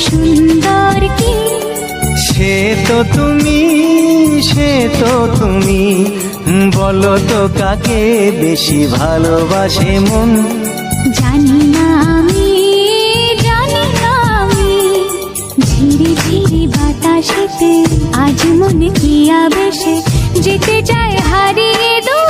সুন্দর কি সে তো তুমি, সে তো তুমি, বলো তো কাকে বেশি ভালোবাসে মন। জানি না আমি, জানি না আমি, ঝিরি ঝিরি বাতাসেতে আজ মনে কি আবেশে যেতে চায় হারিয়ে দূর।